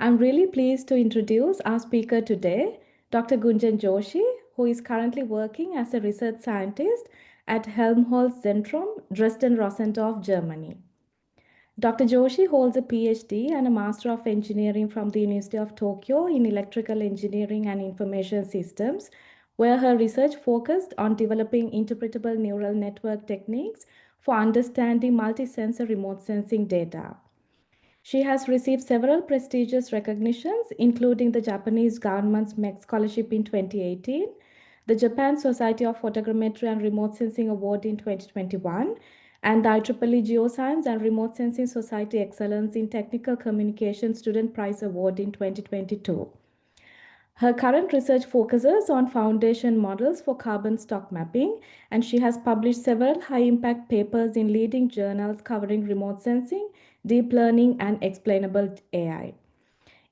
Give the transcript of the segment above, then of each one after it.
I'm really pleased to introduce our speaker today, Dr. Gunjan Joshi, who is currently working as a research scientist at Helmholtz-Zentrum, Dresden-Rossendorf, Germany. Dr. Joshi holds a PhD and a Master of Engineering from the University of Tokyo in Electrical Engineering and Information Systems, where her research focused on developing interpretable neural network techniques for understanding multi-sensor remote sensing data. She has received several prestigious recognitions, including the Japanese government's MEC Scholarship in 2018, the Japan Society of Photogrammetry and Remote Sensing Award in 2021, and the IEEE Geoscience and Remote Sensing Society Excellence in Technical Communication Student Prize Award in 2022. Her current research focuses on foundation models for carbon stock mapping, and she has published several high-impact papers in leading journals covering remote sensing, deep learning, and explainable AI.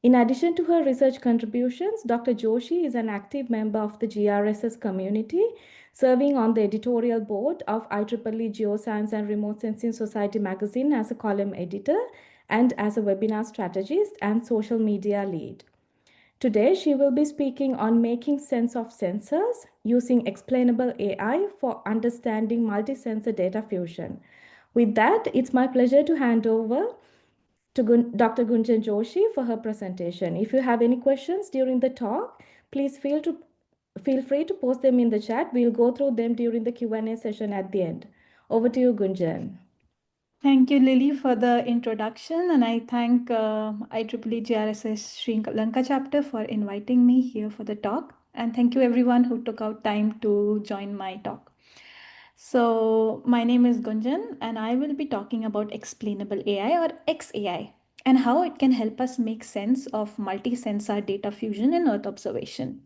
In addition to her research contributions, Dr. Joshi is an active member of the GRSS community, serving on the editorial board of IEEE Geoscience and Remote Sensing Society magazine as a column editor and as a webinar strategist and social media lead. Today, she will be speaking on making sense of sensors using explainable AI for understanding multi-sensor data fusion. With that, it's my pleasure to hand over to Dr. Gunjan Joshi for her presentation. If you have any questions during the talk, please feel free to post them in the chat. We'll go through them during the Q&A session at the end. Over to you, Gunjan. Thank you, Lily, for the introduction, and I thank IEEE GRSS Sri Lanka chapter for inviting me here for the talk, and thank you everyone who took out time to join my talk. So my name is Gunjan, and I will be talking about explainable AI or XAI and how it can help us make sense of multi-sensor data fusion in Earth observation.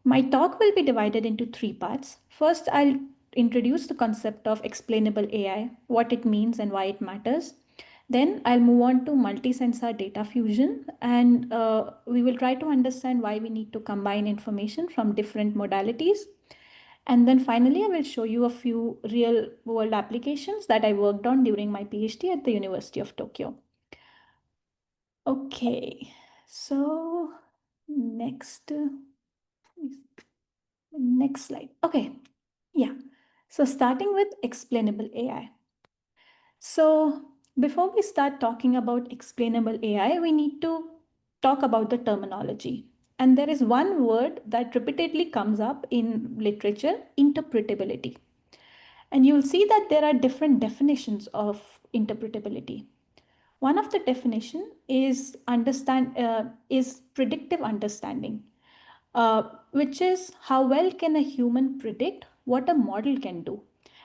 My talk will be divided into three parts. First, I'll introduce the concept of explainable AI, what it means and why it matters. Then I'll move on to multi-sensor data fusion, and we will try to understand why we need to combine information from different modalities. And then finally, I will show you a few real world applications that I worked on during my PhD at the University of Tokyo. Okay, so next slide. Okay, yeah. So starting with explainable AI. So before we start talking about explainable AI, we need to talk about the terminology. And there is one word that repeatedly comes up in literature, interpretability. And you'll see that there are different definitions of interpretability. One of the definition is predictive understanding, which is how well can a human predict what a model can do.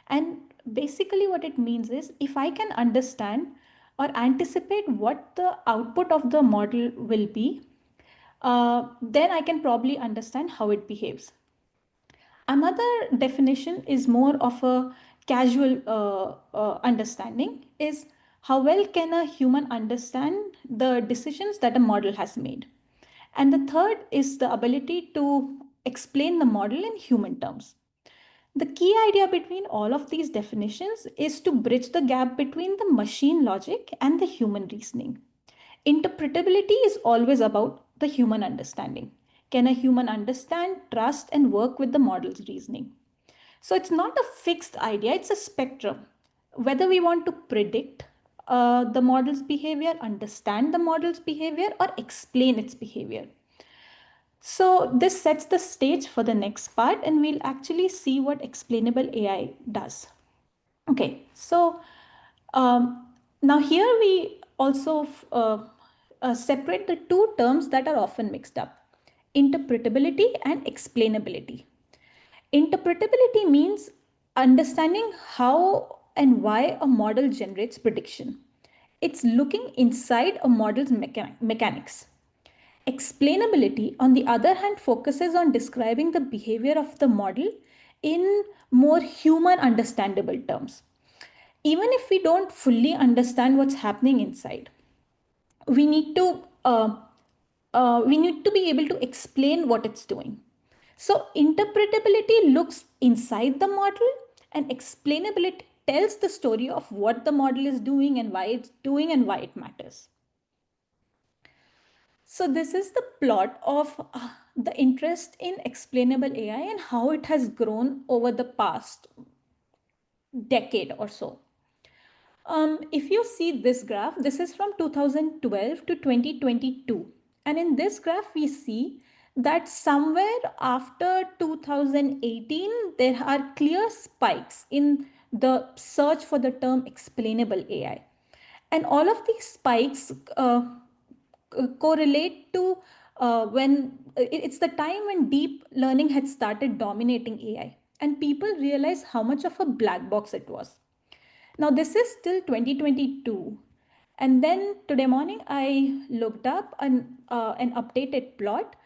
And basically what it means is if I can understand or anticipate what the output of the model will be, then I can probably understand how it behaves. Another definition is more of a casual understanding, is how well can a human understand the decisions that a model has made. And the third is the ability to explain the model in human terms. The key idea between all of these definitions is to bridge the gap between the machine logic and the human reasoning. Interpretability is always about the human understanding. Can a human understand, trust, and work with the model's reasoning? So it's not a fixed idea, it's a spectrum. Whether we want to predict the model's behavior, understand the model's behavior, or explain its behavior. So this sets the stage for the next part, and we'll actually see what explainable AI does. Okay, so now here we also separate the two terms that are often mixed up, interpretability and explainability. Interpretability means understanding how and why a model generates prediction. It's looking inside a model's mechanics. Explainability, on the other hand, focuses on describing the behavior of the model in more human understandable terms. Even if we don't fully understand what's happening inside, we need to be able to explain what it's doing. So interpretability looks inside the model, and explainability tells the story of what the model is doing and why it's doing and why it matters. So this is the plot of the interest in explainable AI and how it has grown over the past decade or so. If you see this graph, this is from 2012 to 2022. And in this graph, we see that somewhere after 2018, there are clear spikes in the search for the term explainable AI. And all of these spikes correlate to when it's the time when deep learning had started dominating AI. And people realized how much of a black box it was. Now, this is still 2022. And then today morning, I looked up an updated plot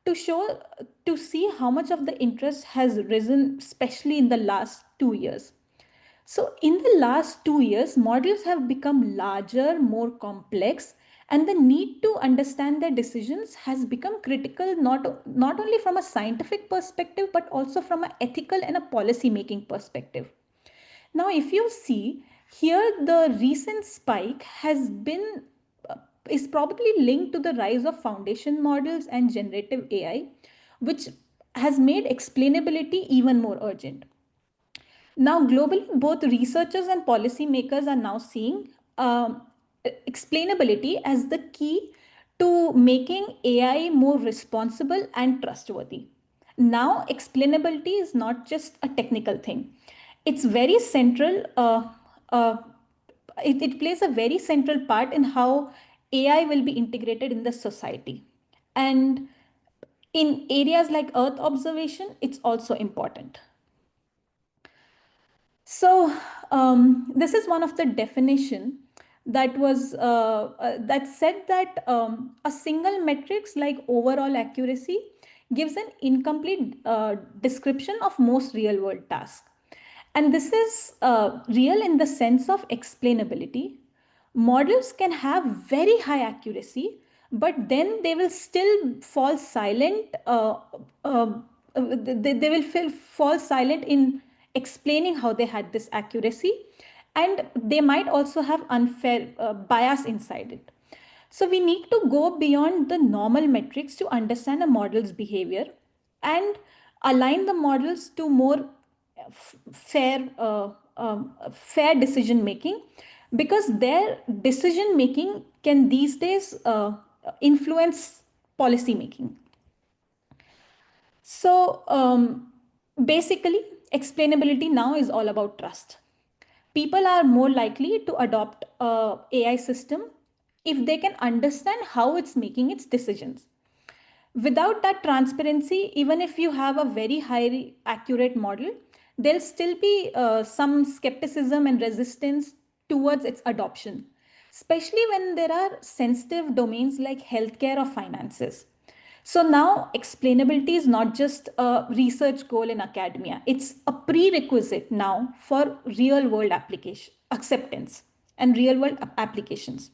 to show, to see how much of the interest has risen, especially in the last 2 years. So, in the last 2 years, models have become larger, more complex, and the need to understand their decisions has become critical not only from a scientific perspective, but also from an ethical and a policy making perspective. Now, if you see here, the recent spike has been is probably linked to the rise of foundation models and generative AI, which has made explainability even more urgent. Now, globally, both researchers and policymakers are now seeing explainability as the key to making AI more responsible and trustworthy. Now, explainability is not just a technical thing, it's very central. It plays a very central part in how AI will be integrated in the society. And in areas like Earth observation, it's also important. So this is one of the definition that was that said that a single metrics like overall accuracy gives an incomplete description of most real world tasks. And this is real in the sense of explainability. Models can have very high accuracy, but then they will still fall silent. They will fall silent in explaining how they had this accuracy, and they might also have unfair bias inside it. So we need to go beyond the normal metrics to understand a model's behavior and align the models to more fair decision making, because their decision making can these days influence policy making. So basically, explainability now is all about trust. People are more likely to adopt a AI system if they can understand how it's making its decisions. Without that transparency, even if you have a very highly accurate model, there'll still be some skepticism and resistance towards its adoption, especially when there are sensitive domains like healthcare or finances. So now explainability is not just a research goal in academia, it's a prerequisite now for real world application acceptance and real world applications.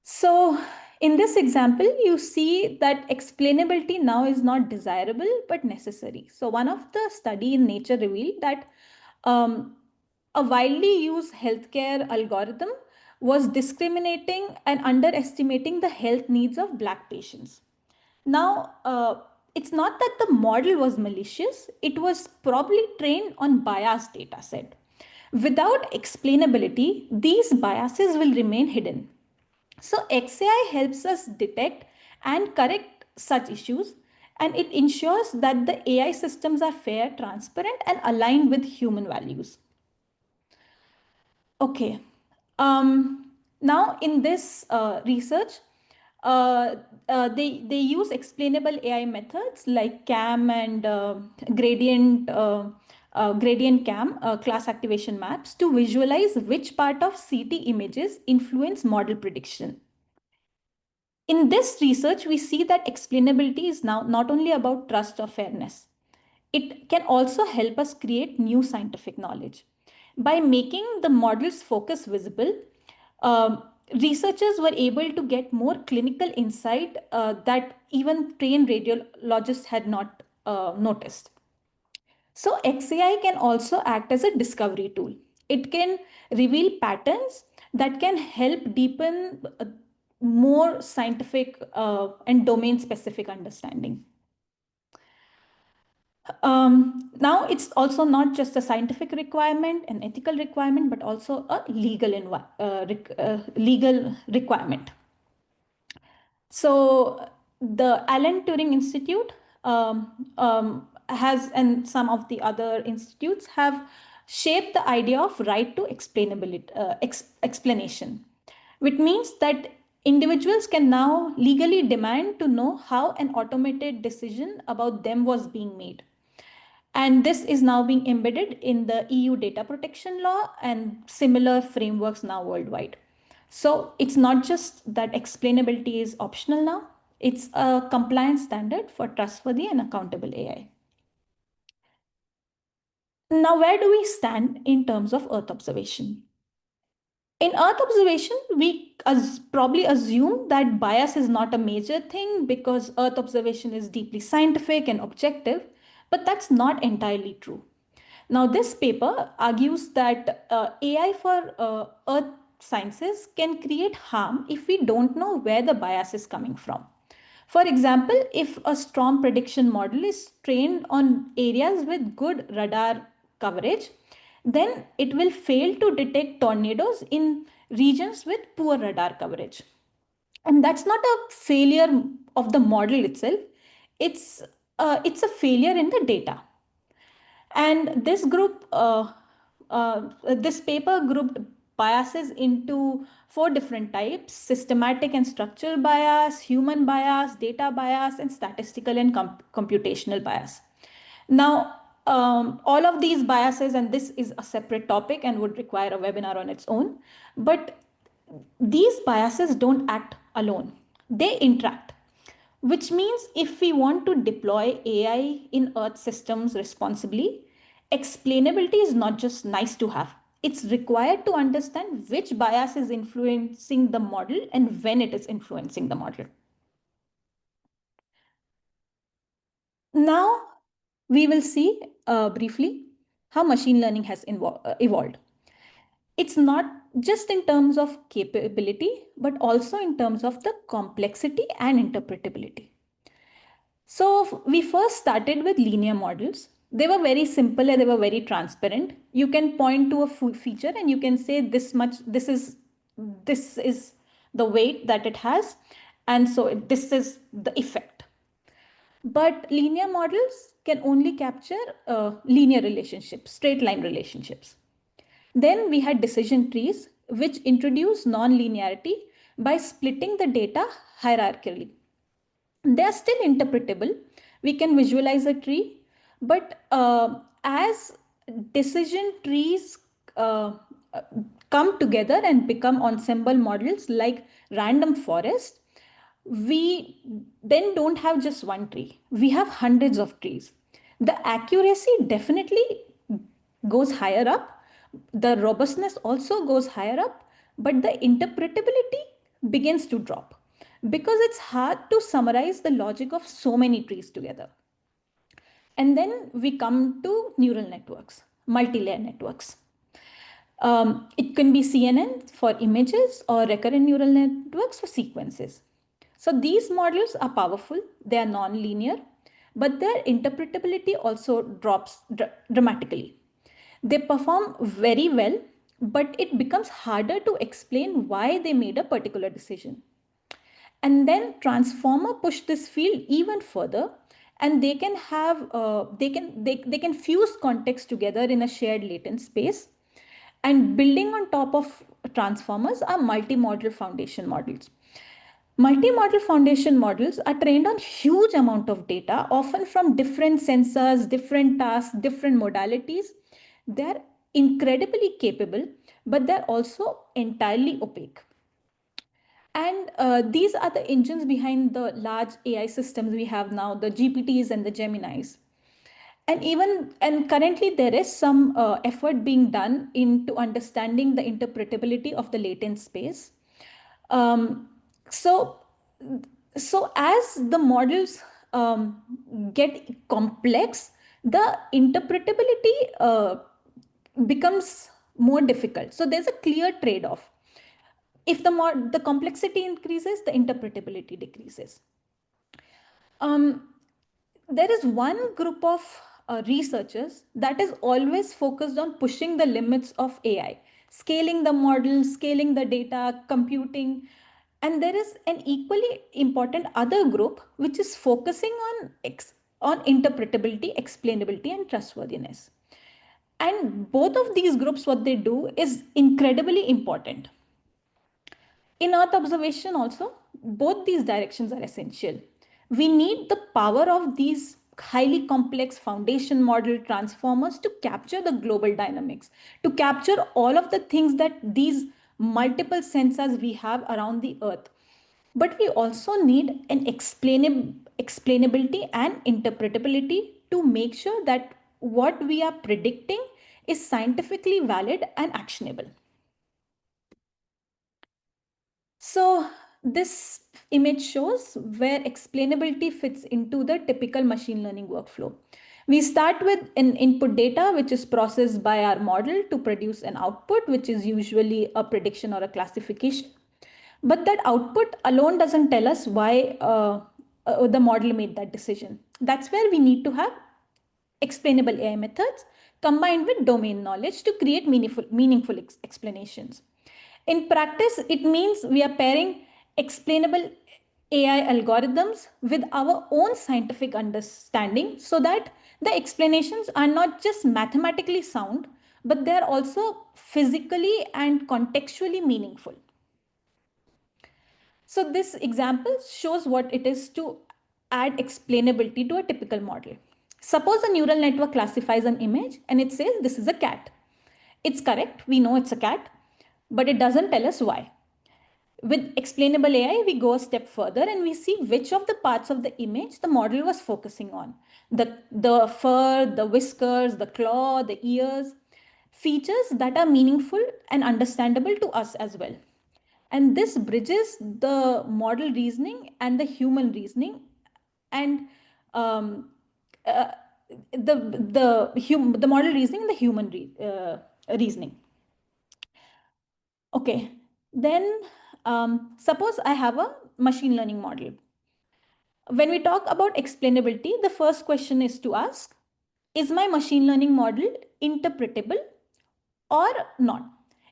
So in this example, you see that explainability now is not desirable but necessary. So one of the study in Nature revealed that a widely used healthcare algorithm was discriminating and underestimating the health needs of Black patients. Now, it's not that the model was malicious, it was probably trained on biased data set. Without explainability, these biases will remain hidden. So XAI helps us detect and correct such issues, and it ensures that the AI systems are fair, transparent, and aligned with human values. Okay. Now, in this research, they use explainable AI methods like CAM and gradient CAM class activation maps to visualize which part of CT images influence model prediction. In this research, we see that explainability is now not only about trust or fairness, it can also help us create new scientific knowledge. By making the model's focus visible, researchers were able to get more clinical insight that even trained radiologists had not noticed. So, XAI can also act as a discovery tool. It can reveal patterns that can help deepen more scientific and domain specific understanding. Now, it's also not just a scientific requirement, an ethical requirement, but also a legal requirement. So the Alan Turing Institute has, and some of the other institutes have shaped the idea of right to explainability, explanation, which means that individuals can now legally demand to know how an automated decision about them was being made. And this is now being embedded in the EU data protection law and similar frameworks now worldwide. So it's not just that explainability is optional now, it's a compliance standard for trustworthy and accountable AI. Now, where do we stand in terms of Earth observation? In Earth observation, we probably assume that bias is not a major thing because Earth observation is deeply scientific and objective, but that's not entirely true. Now, this paper argues that AI for Earth sciences can create harm if we don't know where the bias is coming from. For example, if a storm prediction model is trained on areas with good radar coverage, then it will fail to detect tornadoes in regions with poor radar coverage. And that's not a failure of the model itself, it's a failure in the data. And this paper grouped biases into four different types: systematic and structural bias, human bias, data bias, and statistical and computational bias. Now, all of these biases, and this is a separate topic and would require a webinar on its own, but these biases don't act alone, they interact. Which means if we want to deploy AI in Earth systems responsibly, explainability is not just nice to have. It's required to understand which bias is influencing the model and when it is influencing the model. Now, we will see briefly how machine learning has evolved. It's not just in terms of capability, but also in terms of the complexity and interpretability. So we first started with linear models. They were very simple and they were very transparent. You can point to a feature and you can say this much, this is the weight that it has. And so this is the effect. But linear models can only capture linear relationships, straight line relationships. Then we had decision trees, which introduce non-linearity by splitting the data hierarchically. They are still interpretable. We can visualize a tree, but as decision trees come together and become ensemble models like random forest, we then don't have just one tree. We have hundreds of trees. The accuracy definitely goes higher up. The robustness also goes higher up, but the interpretability begins to drop because it's hard to summarize the logic of so many trees together. And then we come to neural networks, multi-layer networks. It can be CNN for images or recurrent neural networks for sequences. So these models are powerful, they are non-linear, but their interpretability also drops dramatically. They perform very well, but it becomes harder to explain why they made a particular decision. And then transformer push this field even further, and they can have they can fuse context together in a shared latent space. And building on top of transformers are multi-model foundation models. Multi-model foundation models are trained on huge amount of data, often from different sensors, different tasks, different modalities. They're incredibly capable, but they're also entirely opaque. And these are the engines behind the large AI systems we have now, the GPTs and the Geminis. And currently there is some effort being done into understanding the interpretability of the latent space. Um, so, so as the models get complex, the interpretability becomes more difficult. So there's a clear trade-off. If the complexity increases, the interpretability decreases. There is one group of researchers that is always focused on pushing the limits of AI, scaling the model, scaling the data, computing. And there is an equally important other group which is focusing on interpretability, explainability, and trustworthiness. And both of these groups, what they do is incredibly important. In Earth observation also, both these directions are essential. We need the power of these highly complex foundation model transformers to capture the global dynamics, to capture all of the things that these multiple sensors we have around the Earth. But we also need an explainability and interpretability to make sure that what we are predicting is scientifically valid and actionable. So this image shows where explainability fits into the typical machine learning workflow. We start with an input data, which is processed by our model to produce an output, which is usually a prediction or a classification. But that output alone doesn't tell us why the model made that decision. That's where we need to have explainable AI methods combined with domain knowledge to create meaningful explanations. In practice, it means we are pairing explainable AI algorithms with our own scientific understanding so that the explanations are not just mathematically sound, but they are also physically and contextually meaningful. So this example shows what it is to add explainability to a typical model. Suppose a neural network classifies an image and it says this is a cat. It's correct, we know it's a cat, but it doesn't tell us why. With explainable AI, we go a step further and we see which of the parts of the image the model was focusing on. The fur, the whiskers, the claw, the ears, features that are meaningful and understandable to us as well. And this bridges the model reasoning and the human reasoning, and um, uh, the model reasoning and the human reasoning. Okay, then suppose I have a machine learning model. When we talk about explainability, the first question is to ask, is my machine learning model interpretable or not?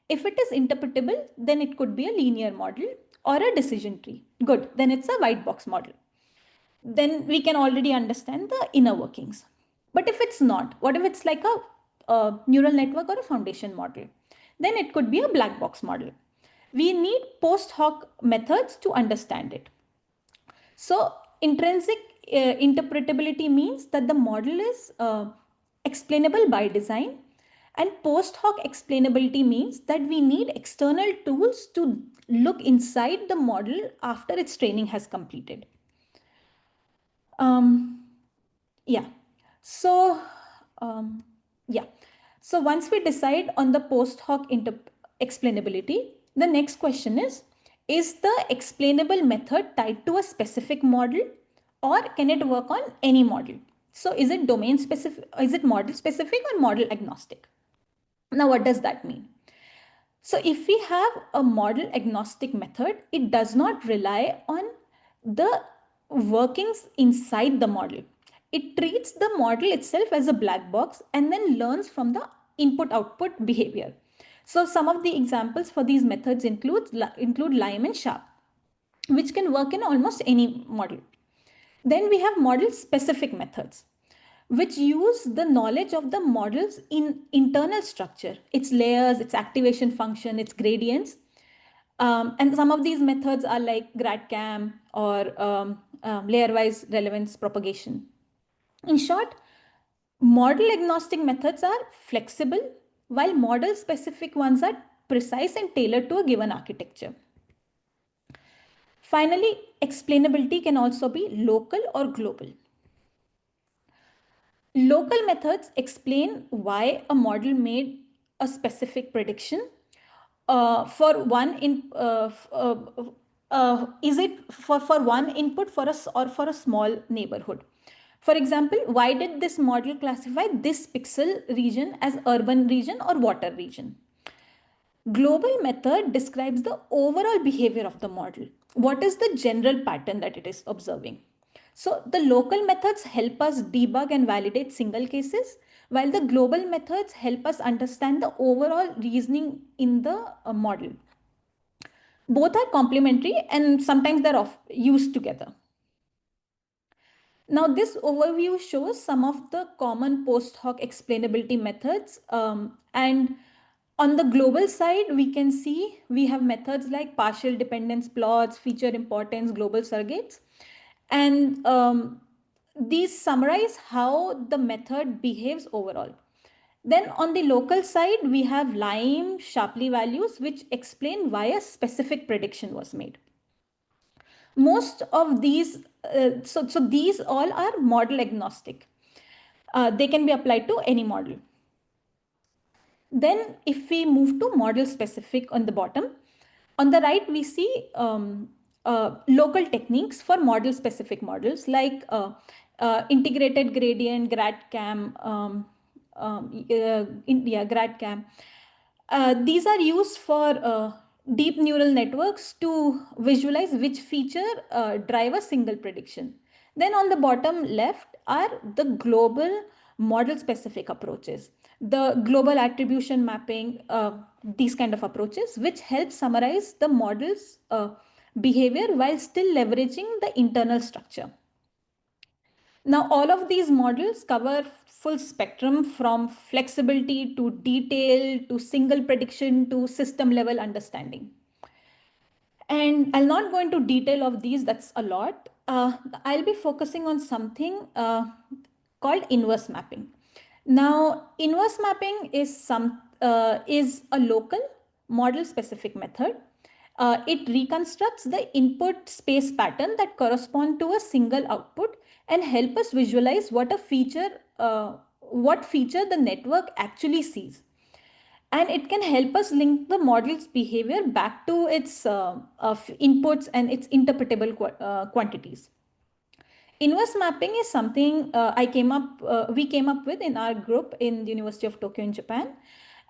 If it is interpretable, then it could be a linear model or a decision tree. Good, then it's a white box model. Then we can already understand the inner workings. But if it's not, what if it's like a neural network or a foundation model? Then it could be a black box model. We need post hoc methods to understand it. So intrinsic interpretability means that the model is explainable by design, and post hoc explainability means that we need external tools to look inside the model after its training has completed. Um, yeah. So, um, yeah. So once we decide on the post hoc explainability, the next question is the explainable method tied to a specific model, or can it work on any model? So is it domain specific, is it model specific or model agnostic? Now, what does that mean? So if we have a model agnostic method, it does not rely on the workings inside the model. It treats the model itself as a black box and then learns from the input output behavior. So some of the examples for these methods include lime and sharp, which can work in almost any model. Then we have model specific methods, which use the knowledge of the model's internal structure, its layers, its activation function, its gradients. And some of these methods are like GradCam or layer-wise relevance propagation. In short, model agnostic methods are flexible, while model specific ones are precise and tailored to a given architecture. Finally, explainability can also be local or global. Local methods explain why a model made a specific prediction. For one is it for one input for us or for a small neighborhood? For example, why did this model classify this pixel region as urban region or water region? Global method describes the overall behavior of the model. What is the general pattern that it is observing? So the local methods help us debug and validate single cases, while the global methods help us understand the overall reasoning in the model. Both are complementary and sometimes they're used together. Now, this overview shows some of the common post hoc explainability methods. And on the global side, we can see we have methods like partial dependence plots, feature importance, global surrogates. And these summarize how the method behaves overall. Then on the local side, we have Lime, Shapley values, which explain why a specific prediction was made. Most of these, so these all are model agnostic. They can be applied to any model. Then if we move to model specific on the bottom, on the right we see local techniques for model specific models like integrated gradient, GradCam, GradCam. These are used for deep neural networks to visualize which feature drive a single prediction. Then on the bottom left are the global model specific approaches, the global attribution mapping, these kind of approaches, which help summarize the model's behavior while still leveraging the internal structure. Now, all of these models cover full spectrum from flexibility to detail to single prediction to system level understanding. And I'll not go into detail of these, that's a lot. I'll be focusing on something called inverse mapping. Now, inverse mapping is a local model specific method. It reconstructs the input space pattern that correspond to a single output and help us visualize what feature the network actually sees. And it can help us link the model's behavior back to its inputs and its interpretable quantities. Inverse mapping is something we came up with in our group in the University of Tokyo in Japan,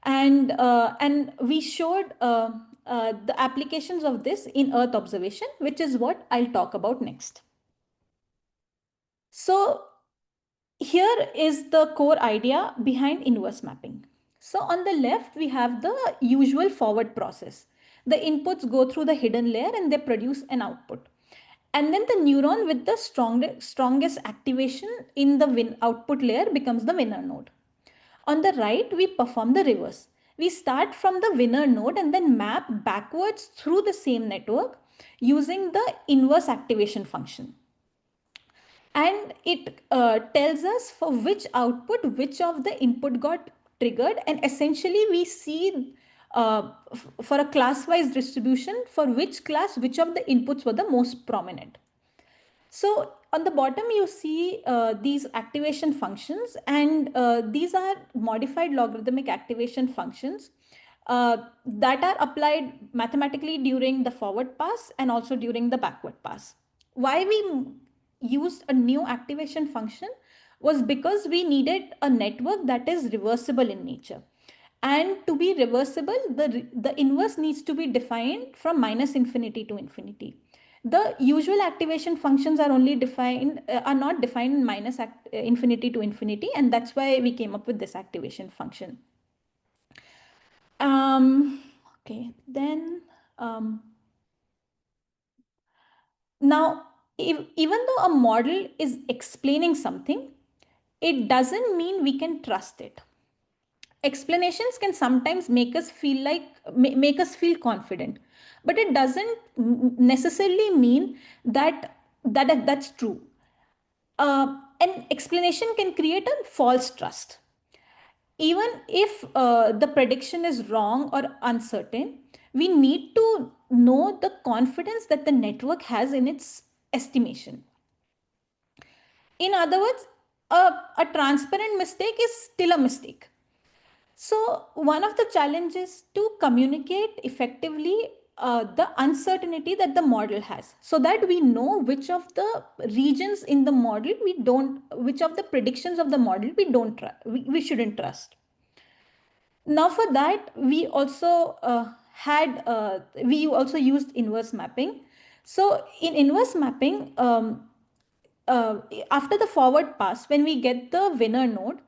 and we showed the applications of this in Earth observation, which is what I'll talk about next. So here is the core idea behind inverse mapping. So on the left, we have the usual forward process. The inputs go through the hidden layer and they produce an output. And then the neuron with the strongest activation in the output layer becomes the winner node. On the right, we perform the reverse. We start from the winner node and then map backwards through the same network using the inverse activation function. And it tells us for which output which of the input got triggered, and essentially we see for a class-wise distribution for which class which of the inputs were the most prominent. So on the bottom you see these activation functions, and these are modified logarithmic activation functions that are applied mathematically during the forward pass and also during the backward pass. Why we used a new activation function was because we needed a network that is reversible in nature. And to be reversible, the inverse needs to be defined from minus infinity to infinity. The usual activation functions are only defined, are not defined in minus infinity to infinity, and that's why we came up with this activation function. Okay, then now, even though a model is explaining something, it doesn't mean we can trust it. Explanations can sometimes make us feel confident, but it doesn't necessarily mean that's true. An explanation can create a false trust. Even if the prediction is wrong or uncertain, we need to know the confidence that the network has in its estimation. In other words, a transparent mistake is still a mistake. So one of the challenges to communicate effectively the uncertainty that the model has, so that we know which of the regions in the model which of the predictions of the model we shouldn't trust. Now for that, we also used inverse mapping. So in inverse mapping, after the forward pass, when we get the winner node,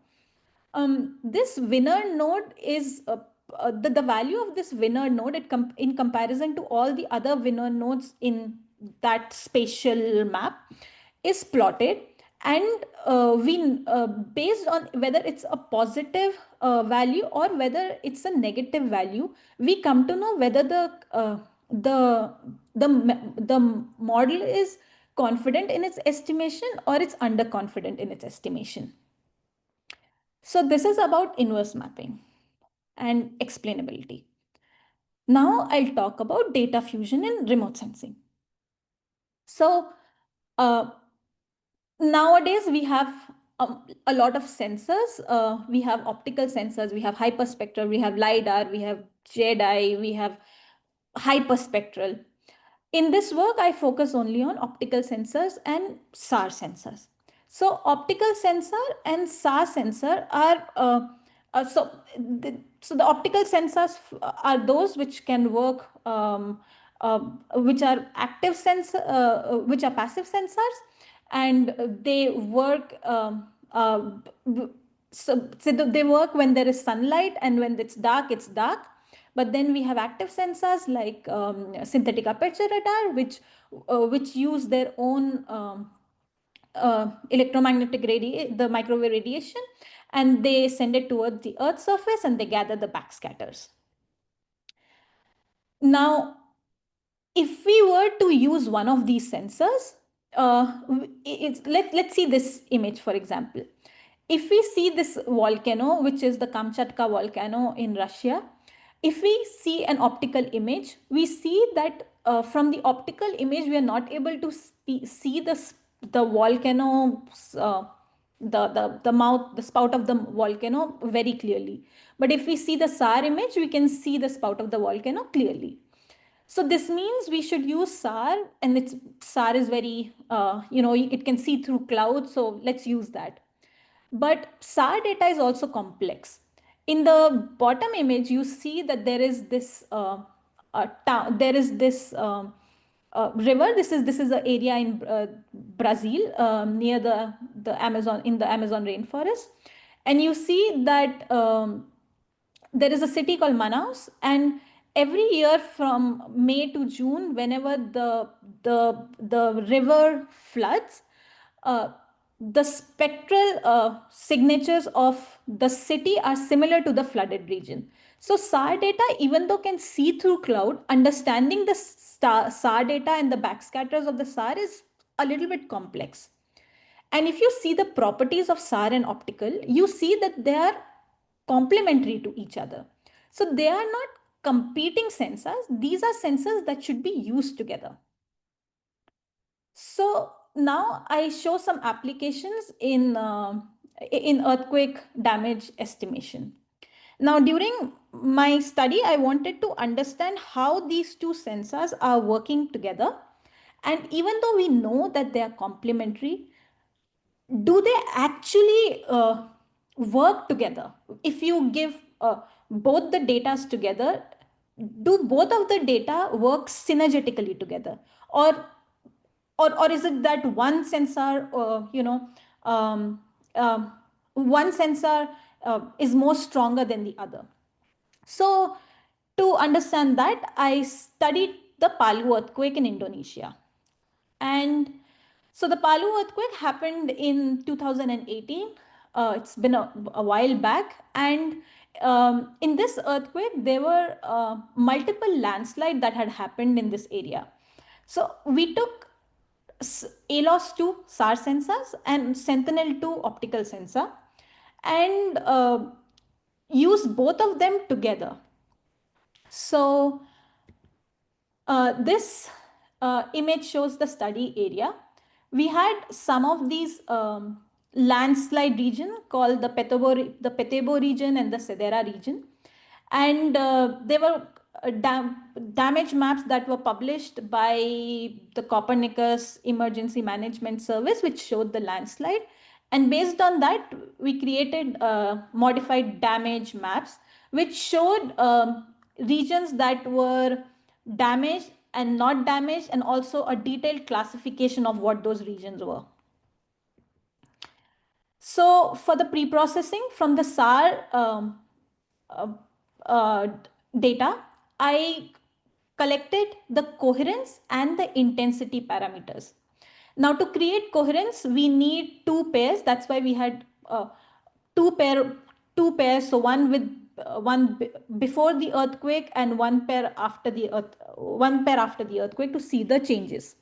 this winner node is the value of this winner node in comparison to all the other winner nodes in that spatial map is plotted, and we based on whether it's a positive value or whether it's a negative value, we come to know whether the the model is confident in its estimation or it's underconfident in its estimation. So this is about inverse mapping and explainability. Now I'll talk about data fusion in remote sensing. So uh, nowadays we have a lot of sensors. We have optical sensors, we have hyperspectral, we have LiDAR, we have JEDI, we have hyperspectral. In this work, I focus only on optical sensors and SAR sensors. So optical sensor and SAR sensor are so the optical sensors are those which can work, uh, which are active sensor, which are passive sensors, and they work. So they work when there is sunlight, and when it's dark, it's dark. But then we have active sensors like synthetic aperture radar, which use their own electromagnetic the microwave radiation, and they send it towards the Earth's surface and they gather the backscatters. Now, if we were to use one of these sensors, let's see this image, for example. If we see this volcano, which is the Kamchatka volcano in Russia, if we see an optical image, we see that from the optical image, we are not able to see the volcano, the mouth, the spout of the volcano very clearly. But if we see the SAR image, we can see the spout of the volcano clearly. So this means we should use SAR, and SAR is very, it can see through clouds. So let's use that. But SAR data is also complex. In the bottom image, you see that there is this river. This is an area in Brazil, near the Amazon, in the Amazon rainforest, and you see that there is a city called Manaus, and every year from May to June, whenever the river floods, uh, the spectral signatures of the city are similar to the flooded region. So SAR data, even though can see through cloud, understanding the SAR data and the backscatters of the SAR is a little bit complex. And if you see the properties of SAR and optical, you see that they are complementary to each other. So they are not competing sensors. These are sensors that should be used together. So now I show some applications in earthquake damage estimation. Now, during my study, I wanted to understand how these two sensors are working together. And even though we know that they are complementary, do they actually work together? If you give both the datas together, do both of the data work synergetically together, or is it that one sensor, um, um, one sensor is more stronger than the other? So to understand that, I studied the Palu earthquake in Indonesia. And so the Palu earthquake happened in 2018. It's been a while back. And in this earthquake, there were multiple landslides that had happened in this area. So we took ALOS-2 SAR sensors and Sentinel-2 optical sensor, and used both of them together. So this image shows the study area. We had some of these landslide region called the Petebo region and the Sedera region. And there were damage maps that were published by the Copernicus Emergency Management Service, which showed the landslide. And based on that, we created modified damage maps, which showed regions that were damaged and not damaged, and also a detailed classification of what those regions were. So for the pre-processing from the SAR uh, uh, data, I collected the coherence and the intensity parameters. Now to create coherence, we need two pairs. That's why we had two pair two pairs. So one with before the earthquake and one pair after the earthquake to see the changes.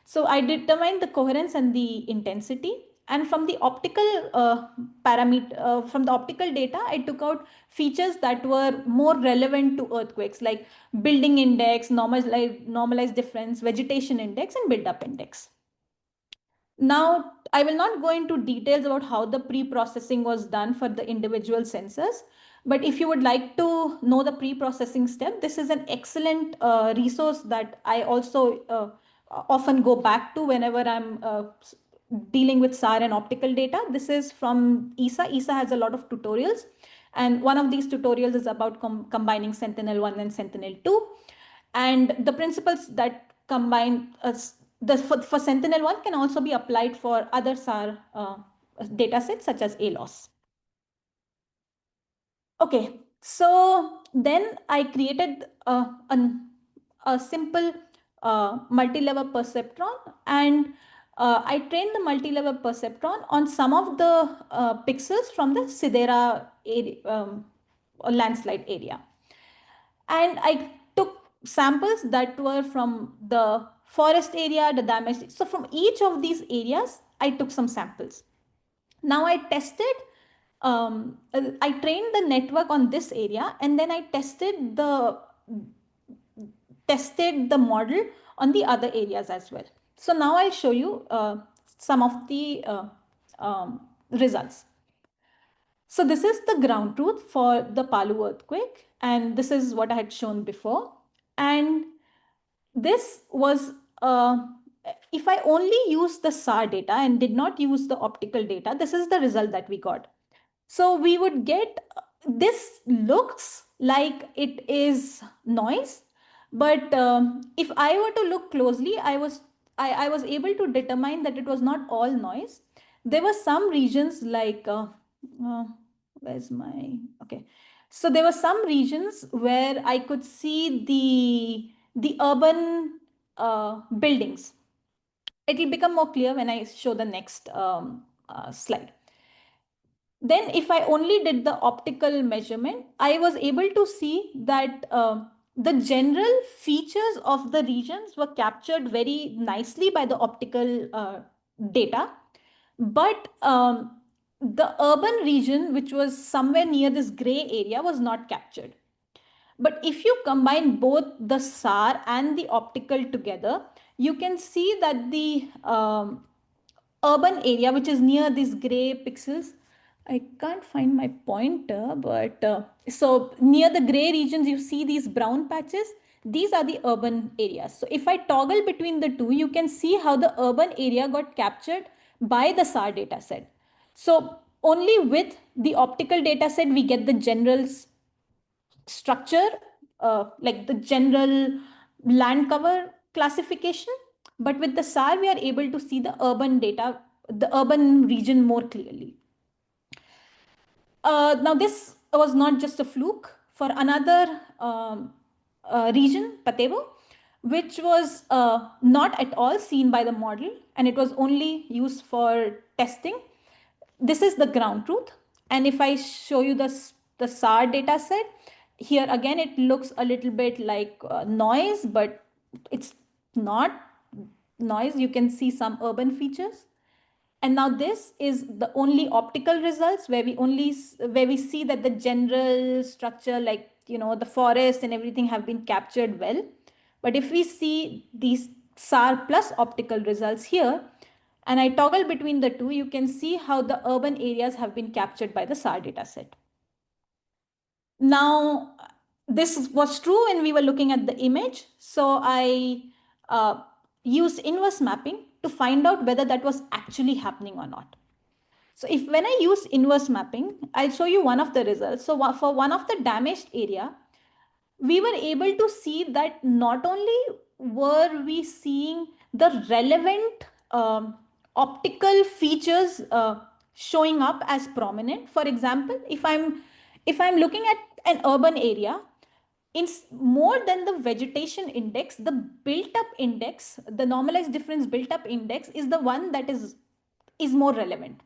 So I determined the coherence and the intensity. And from the optical from the optical data, I took out features that were more relevant to earthquakes, like building index, normalized difference, vegetation index, and buildup index. Now, I will not go into details about how the pre-processing was done for the individual sensors, but if you would like to know the pre-processing step, this is an excellent resource that I also often go back to whenever I'm dealing with SAR and optical data. This is from ESA. ESA has a lot of tutorials, and one of these tutorials is about combining Sentinel-1 and Sentinel-2. And the principles that combine for Sentinel-1 can also be applied for other SAR data sets such as ALOS. Okay, so then I created a simple multi-level perceptron, and I trained the multi-level perceptron on some of the pixels from the Sidera area, landslide area. And I took samples that were from the forest area, the damaged. So from each of these areas, I took some samples. Now I trained the network on this area, and then I tested the model on the other areas as well. So now I'll show you some of the results. So this is the ground truth for the Palu earthquake, and this is what I had shown before. And this was, if I only use the SAR data and did not use the optical data, this is the result that we got. So we would get, this looks like it is noise, but if I were to look closely, I was able to determine that it was not all noise. There were some regions like, uh, where's my, okay. So there were some regions where I could see the urban buildings. It will become more clear when I show the next slide. Then if I only did the optical measurement, I was able to see that the general features of the regions were captured very nicely by the optical data. But the urban region, which was somewhere near this gray area, was not captured. But if you combine both the SAR and the optical together, you can see that the urban area, which is near these gray pixels, I can't find my pointer, but so near the gray regions, you see these brown patches. These are the urban areas. So if I toggle between the two, you can see how the urban area got captured by the SAR data set. So only with the optical data set, we get the general structure, like the general land cover classification. But with the SAR, we are able to see the urban data, the urban region more clearly. Now, this was not just a fluke. For another region, Patevo, which was not at all seen by the model, and it was only used for testing. This is the ground truth. And if I show you the SAR data set, here again, it looks a little bit like noise, but it's not noise. You can see some urban features. And now this is the only optical results where we see that the general structure, like, the forest and everything have been captured well. But if we see these SAR plus optical results here, and I toggle between the two, you can see how the urban areas have been captured by the SAR dataset. Now, this was true when we were looking at the image. So I used inverse mapping to find out whether that was actually happening or not. So if when I use inverse mapping, I'll show you one of the results. So for one of the damaged area, we were able to see that not only were we seeing the relevant optical features showing up as prominent. For example, if I'm looking at an urban area, in more than the vegetation index, the built up index, the normalized difference built up index is the one that is more relevant.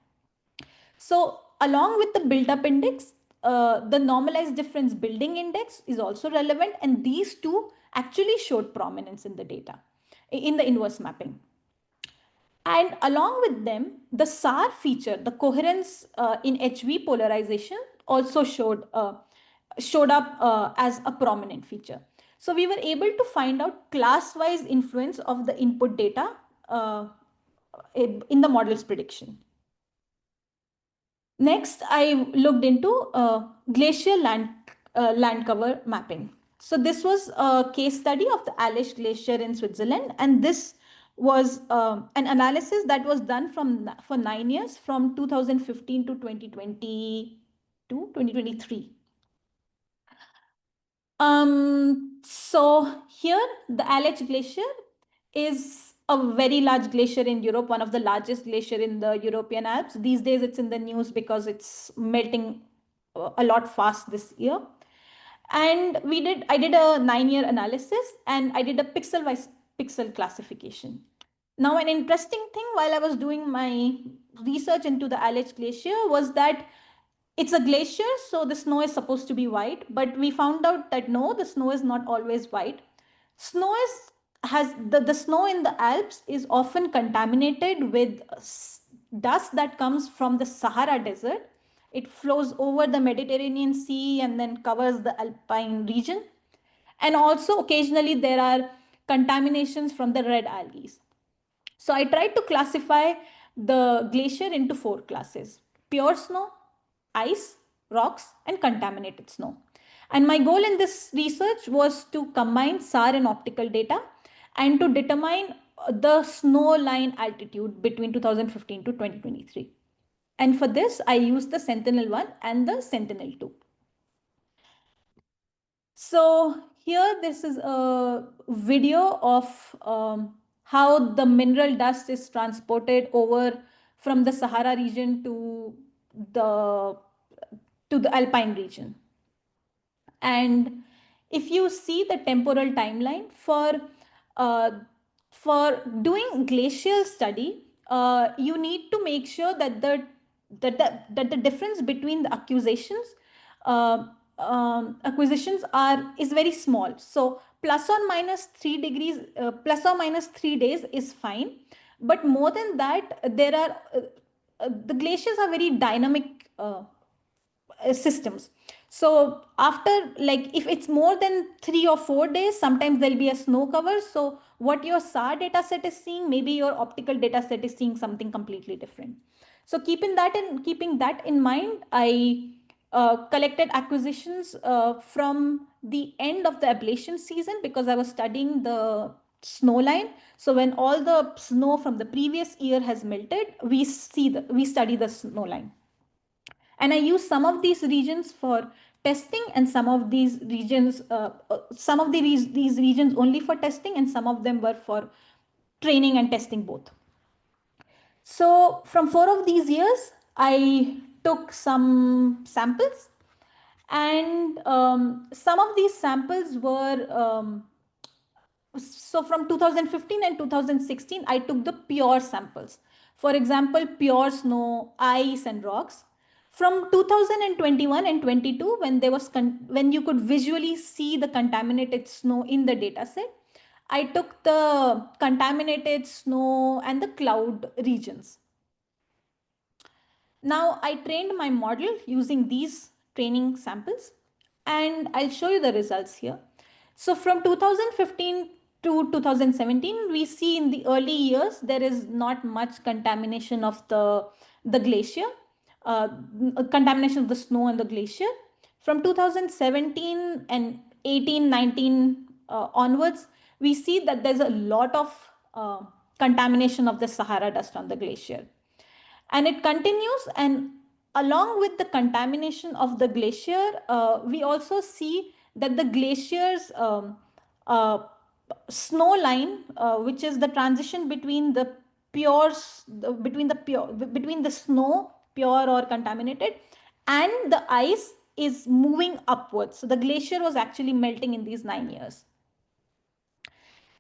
So along with the built-up index, the normalized difference building index is also relevant, and these two actually showed prominence in the data, in the inverse mapping. And along with them, the SAR feature, the coherence in HV polarization, also showed up as a prominent feature. So we were able to find out class-wise influence of the input data in the model's prediction. Next, I looked into glacial land cover mapping. So this was a case study of the Alish Glacier in Switzerland, and this was an analysis that was done for 9 years, from 2015 to 2023. So here the Aletsch Glacier is a very large glacier in Europe, one of the largest glacier in the European Alps. These days it's in the news because it's melting a lot fast this year. And I did a 9-year analysis, and I did a pixel wise pixel classification. Now, an interesting thing while I was doing my research into the Aletsch Glacier was that it's a glacier, so the snow is supposed to be white, but we found out that no, the snow is not always white. Snow is has the snow in the Alps is often contaminated with dust that comes from the Sahara Desert. It flows over the Mediterranean Sea and then covers the Alpine region. And also occasionally there are contaminations from the red algae. So I tried to classify the glacier into 4 classes: pure snow, ice, rocks, and contaminated snow. And my goal in this research was to combine SAR and optical data and to determine the snow line altitude between 2015 to 2023. And for this, I used the Sentinel-1 and the Sentinel-2. So here, this is a video of how the mineral dust is transported over from the Sahara region the to the Alpine region. And if you see the temporal timeline uh, for doing glacial study, you need to make sure that the difference between the uh, acquisitions is very small. So plus or minus 3 degrees, plus or minus 3 days is fine. But more than that, the glaciers are very dynamic systems. So after, like, if it's more than 3 or 4 days, sometimes there'll be a snow cover. So what your SAR data set is seeing, maybe your optical data set is seeing something completely different. So keeping that in mind, I collected acquisitions from the end of the ablation season, because I was studying the snow line. So when all the snow from the previous year has melted, we study the snow line. And I use some of these regions for testing, and some of these regions, these regions only for testing, and some of them were for training and testing both. So from 4 of these years, I took some samples, and some of these samples were so from 2015 and 2016, I took the pure samples. For example, pure snow, ice, and rocks. From 2021 and 22, when you could visually see the contaminated snow in the data set, I took the contaminated snow and the cloud regions. Now I trained my model using these training samples, and I'll show you the results here. So from 2015 to 2017, we see in the early years, there is not much contamination of the glacier, uh, contamination of the snow and the glacier. From 2017 and 18, 19 onwards, we see that there's a lot of contamination of the Sahara dust on the glacier. And it continues, and along with the contamination of the glacier, we also see that the glacier's uh, snow line, which is the transition between the between the snow, pure or contaminated, and the ice, is moving upwards. So the glacier was actually melting in these 9 years.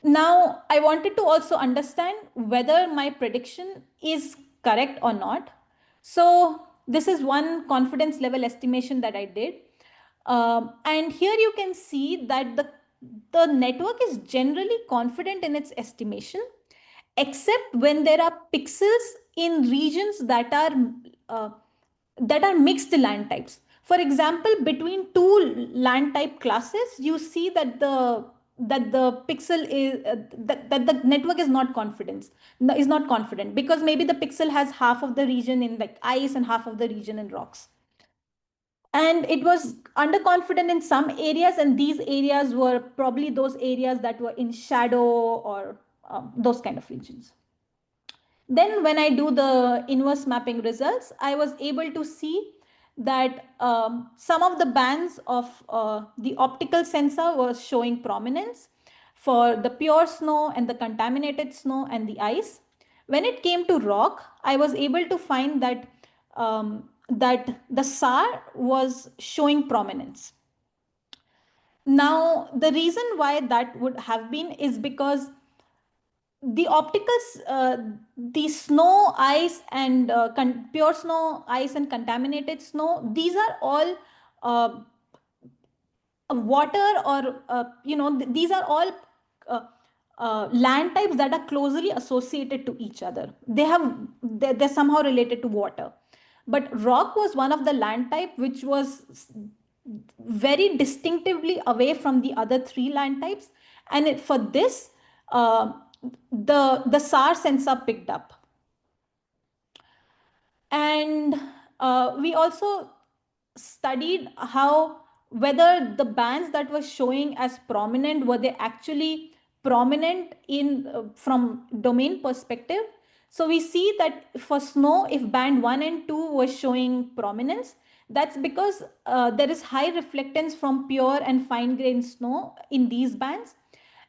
Now, I wanted to also understand whether my prediction is correct or not. So, this is one confidence level estimation that I did. And here you can see that the network is generally confident in its estimation, except when there are pixels in regions uh, that are mixed land types. For example, between two land type classes, you see that the pixel is that the network is not confident, because maybe the pixel has half of the region in like ice and half of the region in rocks, and it was underconfident in some areas, and these areas were probably those areas that were in shadow, or those kind of regions. Then when I do the inverse mapping results, I was able to see that some of the bands of the optical sensor was showing prominence for the pure snow and the contaminated snow and the ice. When it came to rock, I was able to find that the SAR was showing prominence. Now, the reason why that would have been is because the opticals, the snow, ice, and pure snow, ice, and contaminated snow, these are all uh, water, or these are all uh, land types that are closely associated to each other. They're somehow related to water. But rock was one of the land type which was very distinctively away from the other three land types, and for this, uh, the SAR sensor picked up. And we also studied how, whether the bands that were showing as prominent, were they actually prominent in from domain perspective. So we see that for snow, if band 1 and 2 was showing prominence, that's because there is high reflectance from pure and fine grained snow in these bands.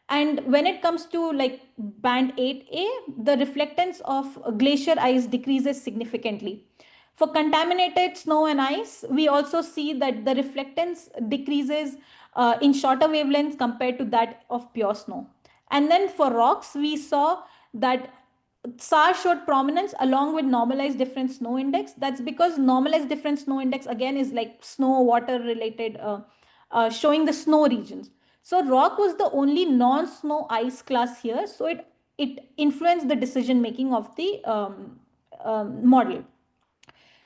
And when it comes to like band 8A, the reflectance of glacier ice decreases significantly. For contaminated snow and ice, we also see that the reflectance decreases in shorter wavelengths compared to that of pure snow. And then for rocks, we saw that SAR showed prominence along with normalized difference snow index. That's because normalized difference snow index again is like snow water related, showing the snow regions. So rock was the only non-snow ice class here. So it influenced the decision making of the model.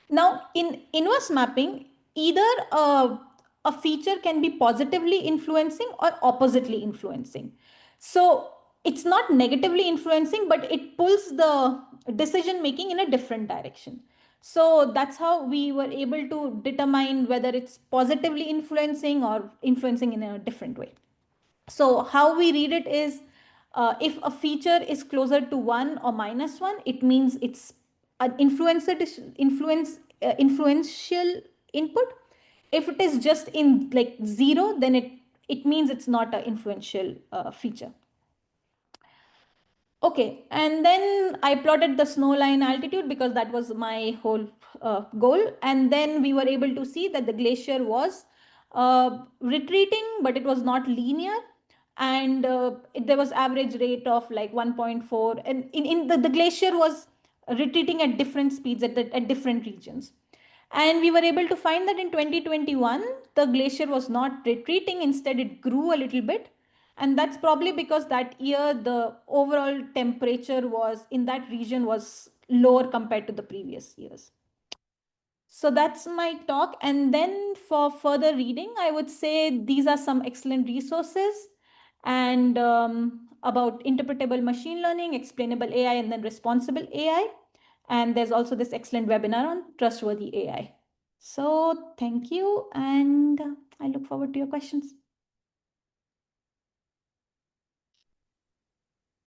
Now, in inverse mapping, either a feature can be positively influencing or oppositely influencing. So it's not negatively influencing, but it pulls the decision making in a different direction. So that's how we were able to determine whether it's positively influencing or influencing in a different way. So how we read it is, if a feature is closer to 1 or -1, it means it's an influential input. If it is just in like 0, then it means it's not an influential feature. Okay, and then I plotted the snow line altitude because that was my whole goal. And then we were able to see that the glacier was retreating, but it was not linear. And there was average rate of like 1.4. And the glacier was retreating at different speeds at different regions. And we were able to find that in 2021, the glacier was not retreating. Instead, it grew a little bit. And that's probably because that year, the overall temperature was in that region was lower compared to the previous years. So that's my talk. And then for further reading, I would say these are some excellent resources, and about interpretable machine learning, explainable AI, and then responsible AI. And there's also this excellent webinar on trustworthy AI. So thank you, and I look forward to your questions.